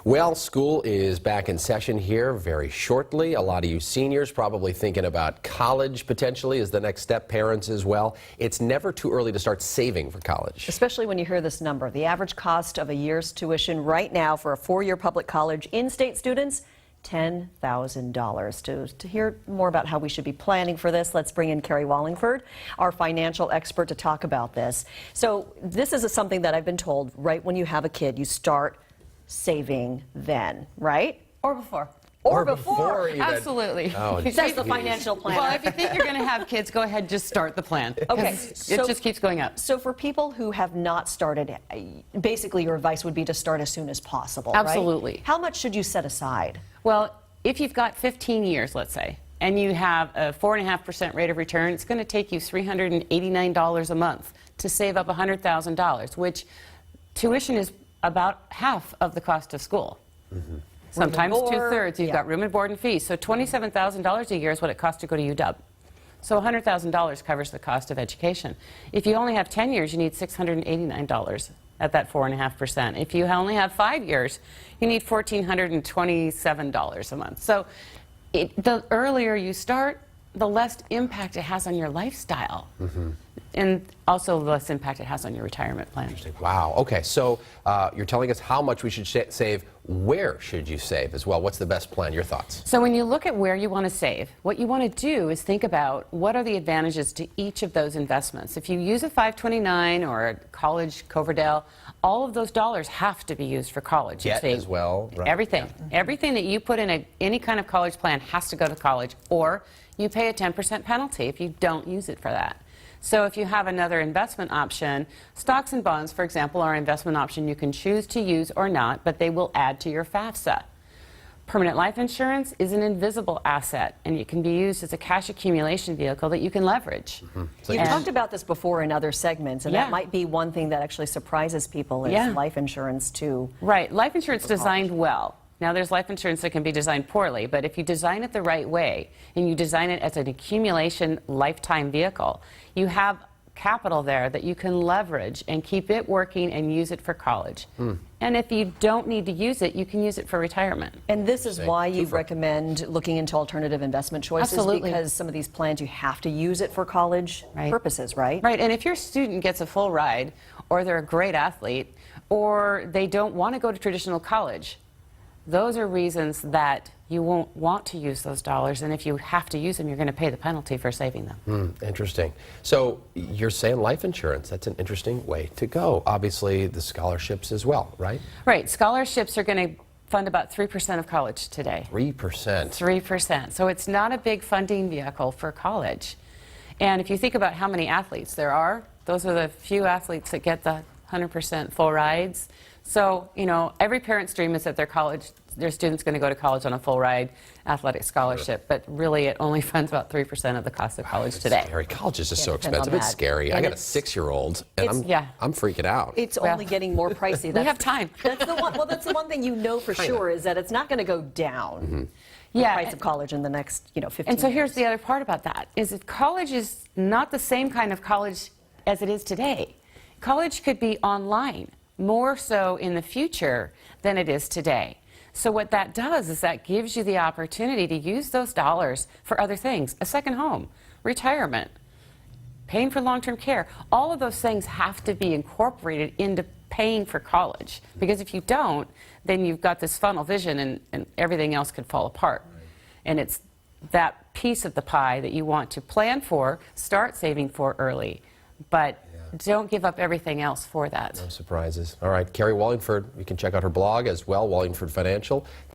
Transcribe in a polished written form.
Well, school is back in session here very shortly. A lot of you seniors probably thinking about college potentially as the next step, parents as well. It's never too early to start saving for college. Especially when you hear this number. The average cost of a year's tuition right now for a four-year public college in-state students, $10,000. To hear more about how we should be planning for this, let's bring in Carrie Wallingford, our financial expert, to talk about this. So this is something that I've been told, right when you have a kid, you start saving then, right? Or before. Or before even. Absolutely. Oh, says the financial planner. Well, if you think you're going to have kids, go ahead, just start the plan. Okay. It just keeps going up. So for people who have not started, basically your advice would be to start as soon as possible, Absolutely. Right? How much should you set aside? Well, if you've got 15 years, let's say, and you have a 4.5% rate of return, it's going to take you $389 a month to save up $100,000, which tuition is about half of the cost of school. Mm-hmm. Sometimes Room and board, two-thirds. You've got room and board and fees. So $27,000 a year is what it costs to go to UW. So $100,000 covers the cost of education. If you only have 10 years, you need $689 at that 4.5%. If you only have 5 years, you need $1,427 a month. So the earlier you start, the less impact it has on your lifestyle. Mm-hmm. And also the less impact it has on your retirement plan. Wow. Okay, so you're telling us how much we should save. Where should you save as well? What's the best plan? Your thoughts? So when you look at where you want to save, what you want to do is think about what are the advantages to each of those investments. If you use a 529 or a college Coverdale, all of those dollars have to be used for college. Debt as well. Right. Everything. Yeah. Everything that you put in any kind of college plan has to go to college, or you pay a 10% penalty if you don't use it for that. So if you have another investment option, stocks and bonds, for example, are an investment option you can choose to use or not, but they will add to your FAFSA. Permanent life insurance is an invisible asset, and it can be used as a cash accumulation vehicle that you can leverage. Mm-hmm. So you've talked about this before in other segments, and that might be one thing that actually surprises people is life insurance too. Right. Life insurance designed well. Now, there's life insurance that can be designed poorly, but if you design it the right way and you design it as an accumulation lifetime vehicle, you have capital there that you can leverage and keep it working and use it for college. And if you don't need to use it, you can use it for retirement. And this is why you recommend looking into alternative investment choices. Absolutely. Because some of these plans, you have to use it for college purposes, right? Right, and if your student gets a full ride, or they're a great athlete, or they don't want to go to traditional college, those are reasons that you won't want to use those dollars, and if you have to use them, you're going to pay the penalty for saving them. Interesting. So you're saying life insurance, that's an interesting way to go. Obviously, the scholarships as well, right? Right. Scholarships are going to fund about 3% of college today. 3%? 3%. So it's not a big funding vehicle for college. And if you think about how many athletes there are, those are the few athletes that get the 100% full rides. So, you know, every parent's dream is that their student's going to go to college on a full ride athletic scholarship, but really it only funds about 3% of the cost of college today. Scary. College is just so expensive. It's scary. And I got a 6-year-old, and I'm freaking out. It's only getting more pricey. We have time. That's the one. Well, that's the one thing you know for sure is that it's not going to go down. The price of college in the next, 15 And so years. here's the other part about that, is that college is not the same kind of college as it is today. College could be online, more so in the future than it is today. So what that does is that gives you the opportunity to use those dollars for other things, a second home, retirement, paying for long-term care. All of those things have to be incorporated into paying for college, because if you don't, then you've got this funnel vision and everything else could fall apart. And it's that piece of the pie that you want to plan for, start saving for early, but don't give up everything else for that. No surprises. All right, Carrie Wallingford, you can check out her blog as well, Wallingford Financial.